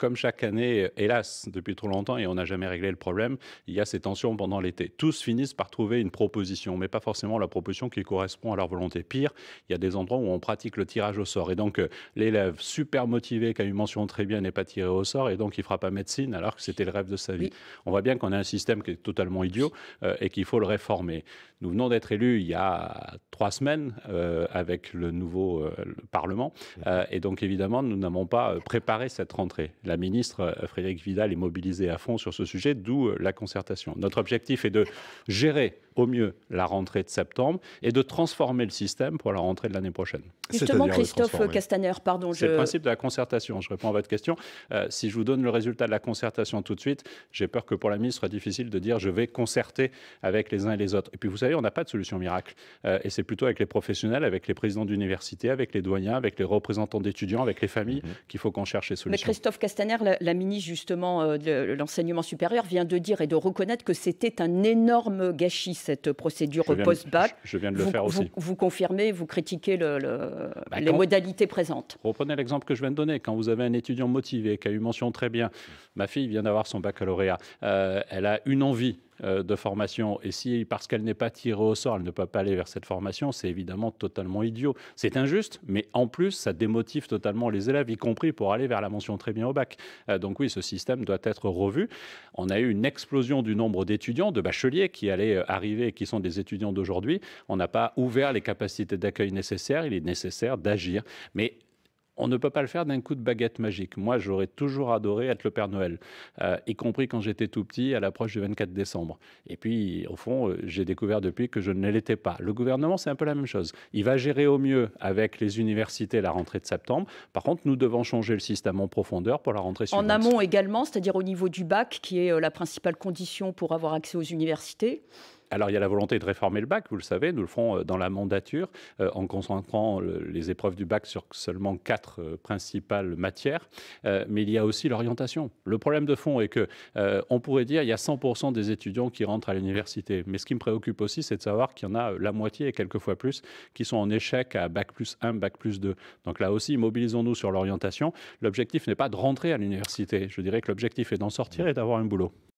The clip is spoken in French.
comme chaque année, hélas, depuis trop longtemps, et on n'a jamais réglé le problème, il y a ces tensions pendant l'été. Tous finissent par trouver une proposition, mais pas forcément la proposition qui correspond à leur volonté. Pire, il y a des endroits où on pratique le tirage au sort. Et donc, l'élève super motivé, qui a une mention très bien, n'est pas tiré au sort, et donc il ne fera pas médecine, alors que c'était le rêve de sa vie. Oui. On voit bien qu'on a un système qui est totalement idiot et qu'il faut le réformer. Nous venons d'être élus il y a 3 semaines avec le nouveau le Parlement. Et donc, évidemment, nous n'avons pas préparé cette rentrée. La ministre Frédérique Vidal est mobilisée à fond sur ce sujet, d'où la concertation. Notre objectif est de gérer au mieux la rentrée de septembre et de transformer le système pour la rentrée de l'année prochaine. Justement, C'est-à-dire le Christophe transformer. Castaner, pardon. C'est le principe de la concertation. Je réponds à votre question. Si je vous donne le résultat de la concertation tout de suite, j'ai peur que pour la ministre, ce soit difficile de dire je vais concerter avec les uns et les autres. Et puis vous savez, on n'a pas de solution miracle. Et c'est plutôt avec les professionnels, avec les présidents d'université, avec les doyens, avec les représentants d'étudiants, avec les familles qu'il faut qu'on cherche les Mais solutions. Christophe Castaner, la ministre justement de l'enseignement supérieur, vient de dire et de reconnaître que c'était un énorme gâchis, cette procédure post-bac. Je viens de le faire aussi. Vous confirmez, vous critiquez les quand- modalités présentes. Reprenez l'exemple que je viens de donner. Quand vous avez un étudiant motivé, qui a eu mention très bien, ma fille vient d'avoir son baccalauréat, elle a une envie de formation, et si parce qu'elle n'est pas tirée au sort, elle ne peut pas aller vers cette formation, c'est évidemment totalement idiot. C'est injuste, mais en plus, ça démotive totalement les élèves, y compris pour aller vers la mention très bien au bac. Donc oui, ce système doit être revu. On a eu une explosion du nombre d'étudiants, de bacheliers qui allaient arriver et qui sont des étudiants d'aujourd'hui. On n'a pas ouvert les capacités d'accueil nécessaires. Il est nécessaire d'agir. Mais on ne peut pas le faire d'un coup de baguette magique. Moi, j'aurais toujours adoré être le Père Noël, y compris quand j'étais tout petit, à l'approche du 24 décembre. Et puis, au fond, j'ai découvert depuis que je ne l'étais pas. Le gouvernement, c'est un peu la même chose. Il va gérer au mieux avec les universités la rentrée de septembre. Par contre, nous devons changer le système en profondeur pour la rentrée suivante. En amont également, c'est-à-dire au niveau du bac, qui est la principale condition pour avoir accès aux universités. Alors, il y a la volonté de réformer le bac, vous le savez, nous le ferons dans la mandature, en concentrant les épreuves du bac sur seulement 4 principales matières. Mais il y a aussi l'orientation. Le problème de fond est que on pourrait dire qu'il y a 100% des étudiants qui rentrent à l'université. Mais ce qui me préoccupe aussi, c'est de savoir qu'il y en a la moitié et quelquefois plus qui sont en échec à bac+1, bac+2. Donc là aussi, mobilisons-nous sur l'orientation. L'objectif n'est pas de rentrer à l'université. Je dirais que l'objectif est d'en sortir et d'avoir un boulot.